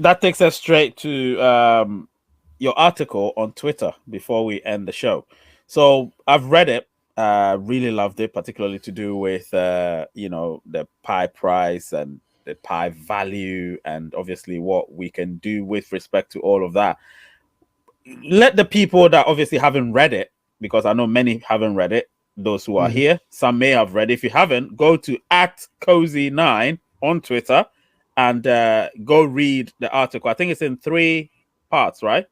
that takes us straight to your article on Twitter before we end the show. So I've read it, really loved it, particularly to do with the pie price and the pie value, and obviously what we can do with respect to all of that. Let the people that obviously haven't read it, because I know many haven't read it, those who are Mhm. here, some may have read it. If you haven't, go to at Kozii9 on Twitter and go read the article. I think it's in 3 parts, right?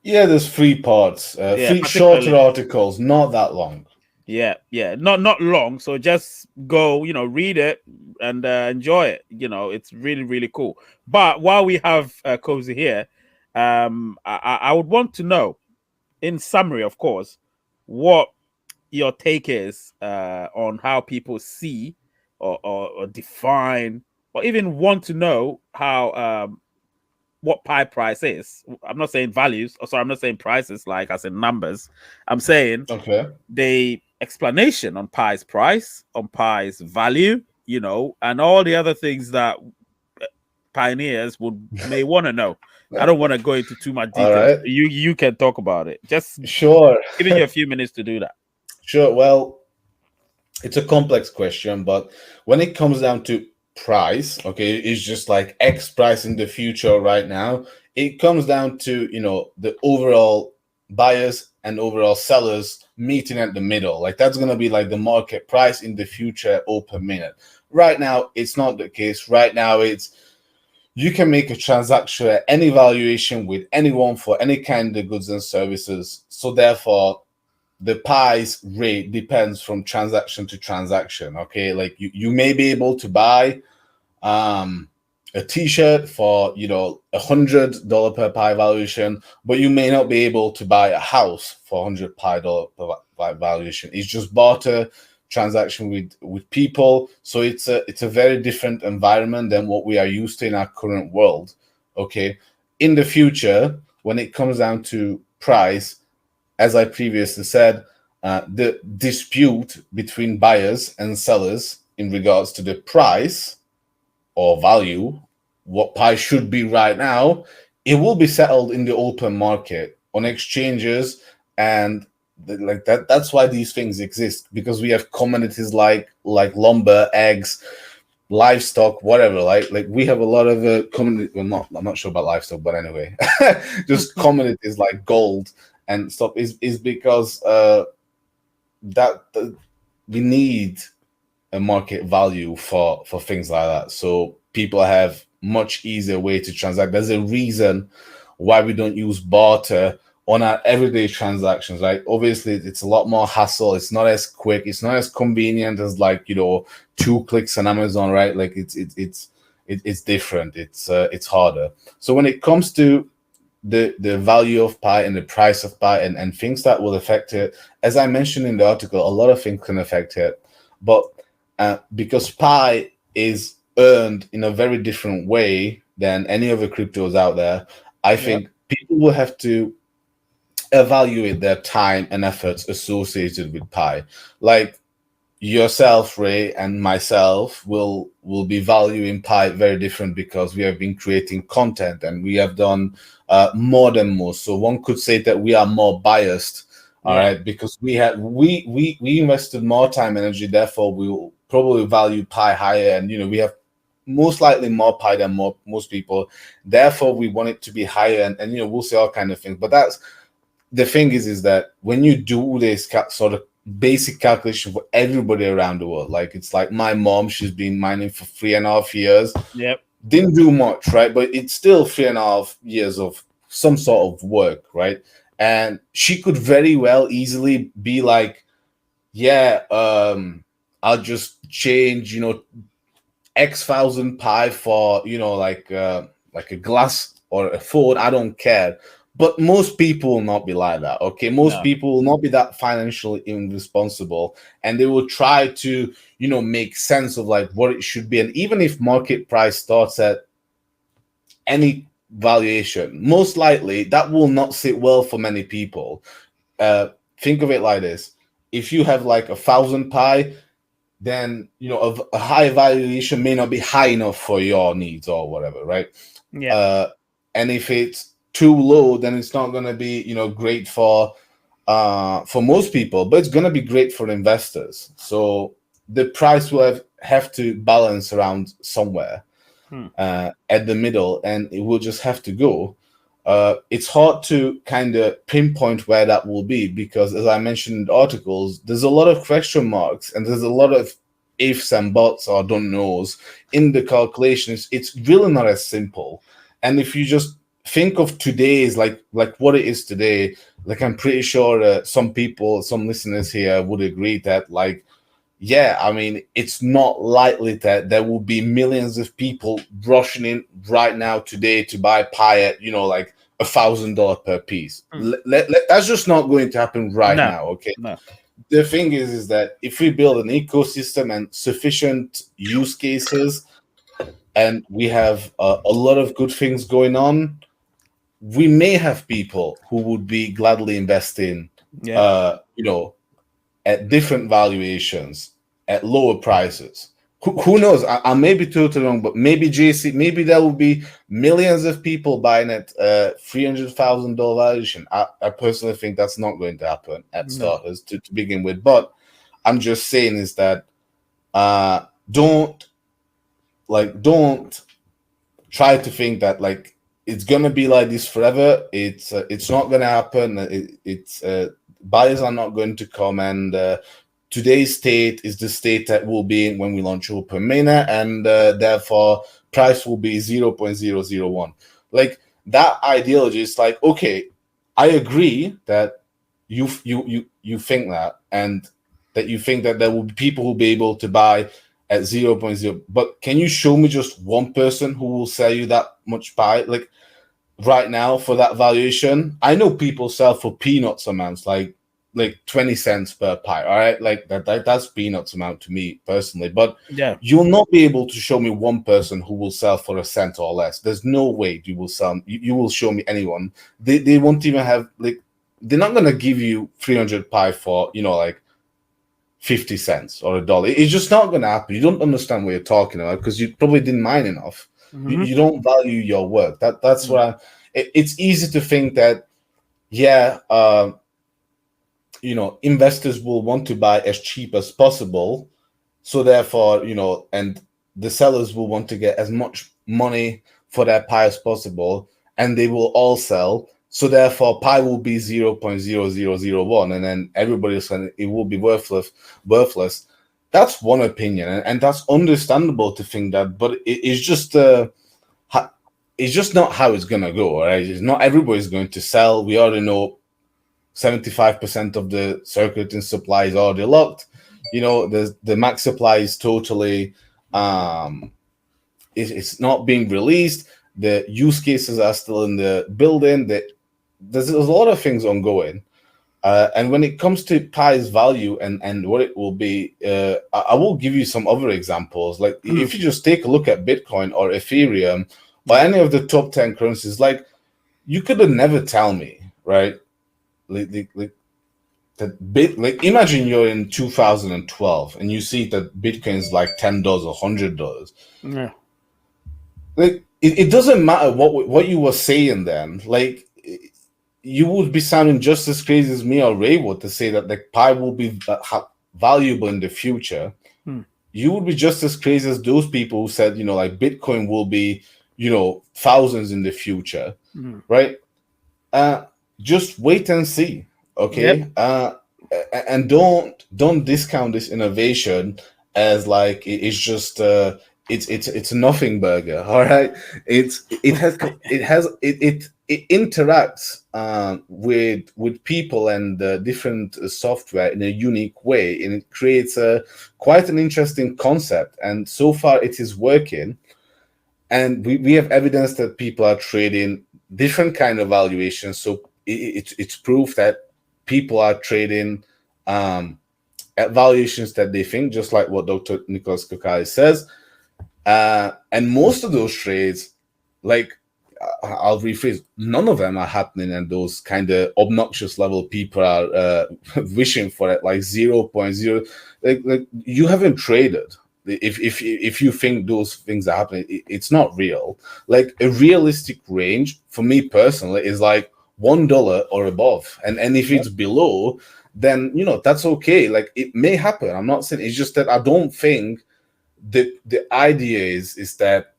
Yeah, there's 3 parts, Yeah, three shorter particularly. articles, not that long. Yeah, yeah, not long. So just go, read it and enjoy it. It's really really cool. But while we have Cozy here, I would want to know, in summary, of course, what your take is on how people see or define or even want to know how what pie price is. I'm not saying values, or sorry, I'm not saying prices like as in numbers. I'm saying Okay. the explanation on pie's price, on pie's value, and all the other things that pioneers would may want to know. I don't want to go into too much All details. right. You can talk about it. Just Sure. giving you a few minutes to do that. Sure. Well, it's a complex question, but when it comes down to price, okay, it's just like X price in the future right now. It comes down to, the overall buyers and overall sellers meeting at the middle. Like that's going to be like the market price in the future or per minute. Right now, it's not the case. Right now, it's you can make a transaction at any valuation with anyone for any kind of goods and services. So therefore, the pies rate depends from transaction to transaction. Okay, like you may be able to buy a t-shirt for $100 per pie valuation, but you may not be able to buy a house for $100 per pie valuation. It's just barter transaction with people, so it's a very different environment than what we are used to in our current world. Okay, in the future, when it comes down to price, as I previously said, the dispute between buyers and sellers in regards to the price or value, what price should be right now, it will be settled in the open market on exchanges, and like that. That's why these things exist, because we have commodities like lumber, eggs, livestock, whatever. Like we have a lot of commodity. Well, I'm not sure about livestock, but anyway, just commodities like gold and stuff is because that we need a market value for things like that. So people have much easier way to transact. There's a reason why we don't use barter on our everyday transactions. Right? Obviously, it's a lot more hassle. It's not as quick. It's not as convenient as 2 clicks on Amazon. Right? Like it's different. It's harder. So when it comes to the value of pi and the price of pi and things that will affect it, as I mentioned in the article, a lot of things can affect it, but because pi is earned in a very different way than any other cryptos out there, I Yeah. think people will have to evaluate their time and efforts associated with pi. Like yourself, Ray, and myself will be valuing pi very different because we have been creating content and we have done more than most. So one could say that we are more biased, all Yeah. right, because we invested more time energy, therefore we will probably value pi higher, and we have most likely more pi than most people, therefore we want it to be higher, and we'll say all kind of things. But that's the thing is that when you do this sort of basic calculation for everybody around the world, like it's like my mom, she's been mining for 3.5 years, Yep. didn't do much, right? But it's still 3.5 years of some sort of work, right? And she could very well easily be like, yeah, I'll just change, X thousand pi for, like a glass or a phone. I don't care. But most people will not be like that. Okay. Most No. people will not be that financially irresponsible, and they will try to, make sense of like what it should be. And even if market price starts at any valuation, most likely that will not sit well for many people. Think of it like this: if you have like 1,000 pi, then a high valuation may not be high enough for your needs or whatever, right? Yeah. Uh, and if it's too low, then it's not going to be, great for most people, but it's going to be great for investors. So the price will have to balance around somewhere at the middle, and it will just have to go. It's hard to kind of pinpoint where that will be because, as I mentioned in the articles, there's a lot of question marks and there's a lot of ifs and buts or don't knows in the calculations. It's really not as simple. And if you just think of today's like what it is today, like I'm pretty sure some listeners here would agree that yeah, I mean, it's not likely that there will be millions of people rushing in right now today to buy pie at, like $1,000 per piece. That's just not going to happen right now. Okay. No. The thing is that if we build an ecosystem and sufficient use cases, and we have a lot of good things going on, we may have people who would be gladly investing, at different valuations at lower prices. Who knows? I may be totally wrong, but maybe maybe there will be millions of people buying at $300,000 valuation. I personally think that's not going to happen at starters to begin with. But I'm just saying is that don't try to think that it's gonna be like this forever. It's not gonna happen. Buyers are not going to come, and today's state is the state that will be in when we launch open mainnet, and therefore price will be 0.001. That ideology is okay, I agree that you think that, and that you think that there will be people who will be able to buy at 0.0, but can you show me just one person who will sell you that much pie right now for that valuation? I know people sell for peanuts amounts, like 20 cents per pie. All right, that's peanuts amount to me personally. But yeah, you'll not be able to show me one person who will sell for a cent or less. There's no way you will sell. You will show me anyone. They won't even have they're not gonna give you 300 pie for 50 cents or $1. It's just not gonna happen. You don't understand what you're talking about because you probably didn't mine enough. You don't value your work. That's what it's easy to think that, investors will want to buy as cheap as possible. So therefore, and the sellers will want to get as much money for their pie as possible, and they will all sell. So therefore, pie will be 0.0001, and then everybody's saying it will be worthless. That's one opinion, and that's understandable to think that, but it's just not how it's gonna go. Right? It's not everybody's going to sell. We already know 75% of the circulating supply is already locked. The max supply is totally it's not being released. The use cases are still in the building. There's a lot of things ongoing. And when it comes to Pi's value and what it will be, I will give you some other examples. If you just take a look at Bitcoin or Ethereum or any of the top 10 currencies, you could have never tell me, right? Imagine you're in 2012 and you see that Bitcoin is $10 or $100. Yeah. It doesn't matter what you were saying then. You would be sounding just as crazy as me or Ray would to say that Pi will be valuable in the future. You would be just as crazy as those people who said, Bitcoin will be, thousands in the future, right? Just wait and see, okay? Yep. And don't discount this innovation as it's just it's a nothing burger. All right, it interacts with people and different software in a unique way, and it creates quite an interesting concept. And so far, it is working. And we have evidence that people are trading different kind of valuations. So it's proof that people are trading at valuations that they think, just like what Dr. Nicholas Kokai says. And most of those trades, I'll rephrase, none of them are happening at those kind of obnoxious level people are wishing for it, 0.0. You haven't traded. if you think those things are happening, it's not real. Like a realistic range for me personally is like $1 or above, and if it's below, then that's okay. Like it may happen. I'm not saying, it's just that I don't think the idea is that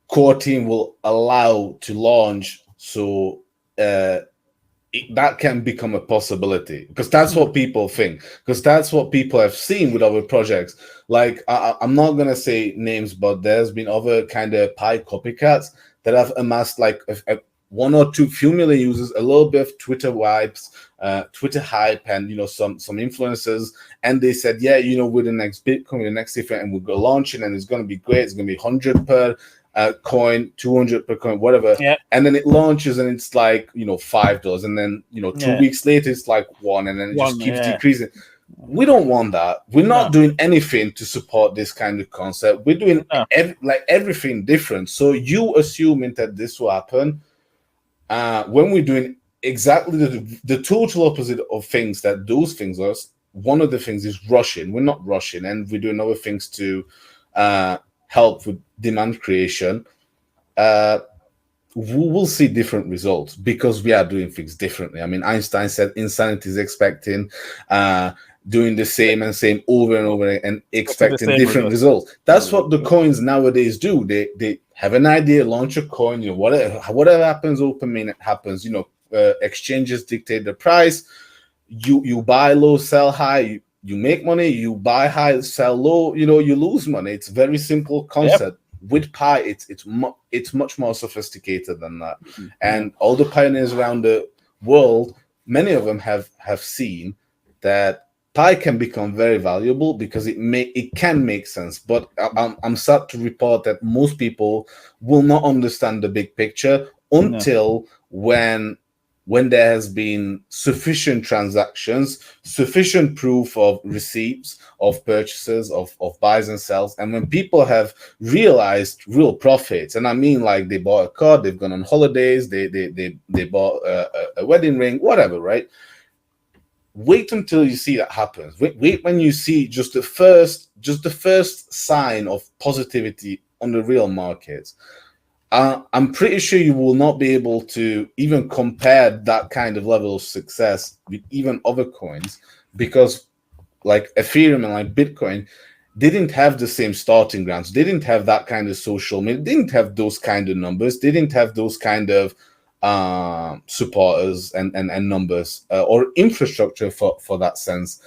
core team will allow to launch, so that can become a possibility, because that's what people think, because that's what people have seen with other projects. Like I'm not gonna say names, but there's been other kind of Pi copycats that have amassed like a 1 or 2 few million users, a little bit of Twitter vibes, Twitter hype, and some influencers, and they said, yeah, we're the next Bitcoin, the next event, and we're gonna launch it, and it's gonna be great. It's gonna be 100 per coin, 200 per coin, whatever. Yeah. And then it launches, and it's like $5, and then 2 weeks later it's like 1, and then it just keeps decreasing. We don't want that. We're not doing anything to support this kind of concept. We're doing everything different. So you assuming that this will happen, when we're doing exactly the total opposite of things that those things are. One of the things is rushing. We're not rushing, and we're doing other things to help with demand creation. We will see different results because we are doing things differently. I mean, Einstein said insanity is expecting doing the same over and over and expecting different results. That's what the coins nowadays do. They have an idea, launch a coin, whatever happens, open mainnet happens. Exchanges dictate the price. You buy low, sell high. You make money. You buy high, sell low. You lose money. It's a very simple concept. With Pi, it's much more sophisticated than that. And all the pioneers around the world, many of them have seen that Pi can become very valuable because it can make sense. But I'm sad to report that most people will not understand the big picture until when there has been sufficient transactions, sufficient proof of receipts, of purchases, of buys and sells, and when people have realized real profits, and I mean like they bought a car, they've gone on holidays, they bought a wedding ring, whatever, right? Wait until you see that happens. Wait when you see just the first sign of positivity on the real markets. I'm pretty sure you will not be able to even compare that kind of level of success with even other coins, because like Ethereum and like Bitcoin didn't have the same starting grounds. They didn't have that kind of social media. They didn't have those kind of numbers. They didn't have those kind of supporters and numbers or infrastructure for that sense.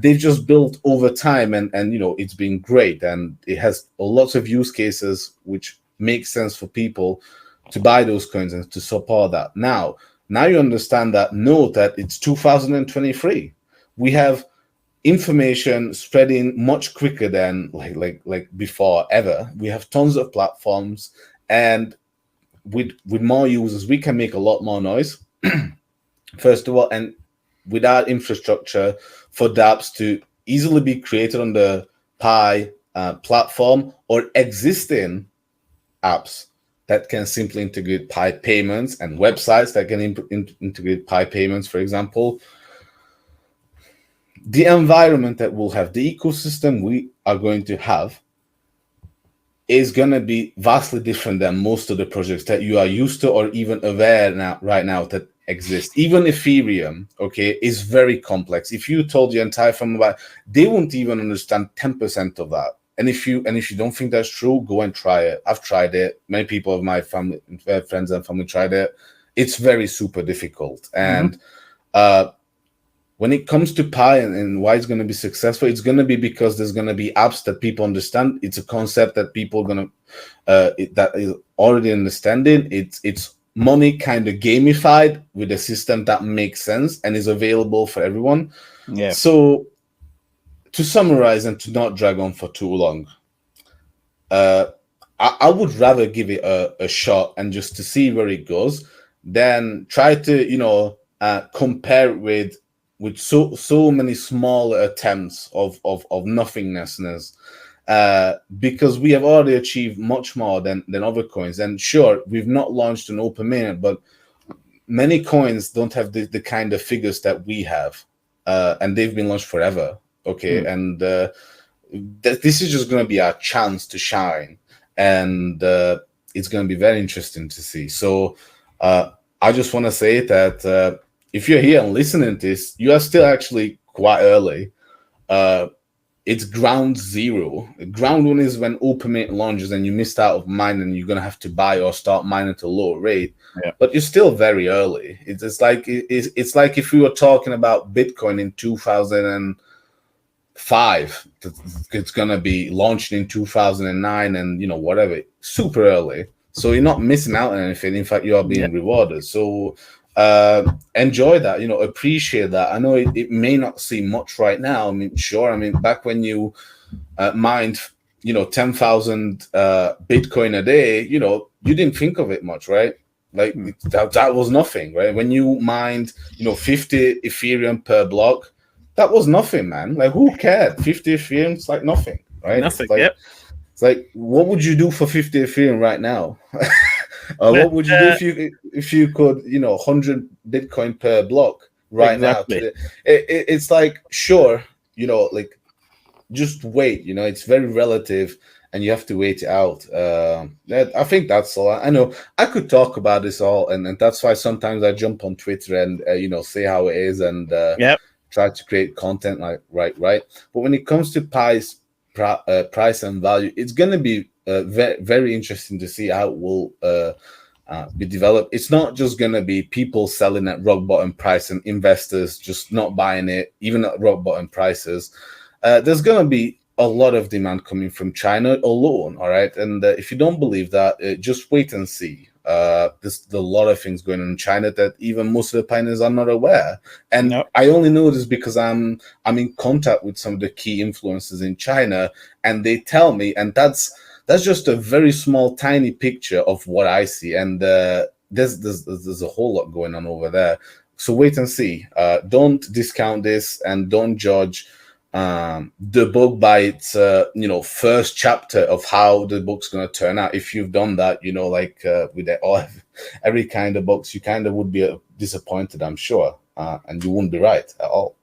They've just built over time, and it's been great, and it has lots of use cases which makes sense for people to buy those coins and to support that. Now you understand that. Note that it's 2023. We have information spreading much quicker than like before ever. We have tons of platforms, and with more users, we can make a lot more noise. First of all, and without infrastructure for dApps to easily be created on the Pi platform, or existing apps that can simply integrate Pi payments, and websites that can integrate Pi payments, for example. The environment that we'll have, the ecosystem we are going to have, is going to be vastly different than most of the projects that you are used to or even aware right now that exist. Even Ethereum, is very complex. If you told your entire family about it, they won't even understand 10% of that. And if you don't think that's true, go and try it. I've tried it. Many people of my family, friends and family tried it. It's very super difficult. And when it comes to Pi and why it's going to be successful, it's going to be because there's going to be apps that people understand. It's a concept that people are going to that is already understanding. It's money kind of gamified with a system that makes sense and is available for everyone. Yeah. So, to summarize and to not drag on for too long, I would rather give it a shot and just to see where it goes than try to compare it with so many small attempts of nothingnessness, because we have already achieved much more than other coins. And sure, we've not launched an open mainnet, but many coins don't have the kind of figures that we have, and they've been launched forever. And this is just going to be our chance to shine, and it's going to be very interesting to see. So I just want to say that if you're here and listening to this, you are still actually quite early. It's ground zero. Ground one is when OpenMate launches and you missed out of mining, and you're gonna have to buy or start mining at a lower rate. Yeah. But you're still very early. It's like if we were talking about Bitcoin in 2005, it's gonna be launched in 2009, and whatever, super early. So you're not missing out on anything. In fact, you are being rewarded. So enjoy that, appreciate that. I know it may not seem much right now. I mean, sure. I mean, back when you mined 10,000 Bitcoin a day, you didn't think of it much, right? Like that was nothing, right? When you mined 50 Ethereum per block, that was nothing, man. Like, who cared? 50 Ethereum, it's like nothing, right? Nothing. It's like, what would you do for 50 Ethereum right now? What would you do if you could 100 Bitcoin per block right now? It's like, sure, like, just wait. It's very relative, and you have to wait it out. I think that's all. I know I could talk about this all, and that's why sometimes I jump on Twitter and say how it is, and try to create content like right. But when it comes to price and value, it's gonna be very, very interesting to see how it will be developed. It's not just going to be people selling at rock bottom price and investors just not buying it, even at rock bottom prices. There's going to be a lot of demand coming from China alone, all right? And if you don't believe that, just wait and see. There's a lot of things going on in China that even most of the pioneers are not aware. And I only know this because I'm in contact with some of the key influencers in China, and they tell me, and that's just a very small, tiny picture of what I see. And there's a whole lot going on over there. So wait and see. Don't discount this, and don't judge the book by its first chapter of how the book's going to turn out. If you've done that, like with every kind of books, you kind of would be disappointed, I'm sure, and you wouldn't be right at all.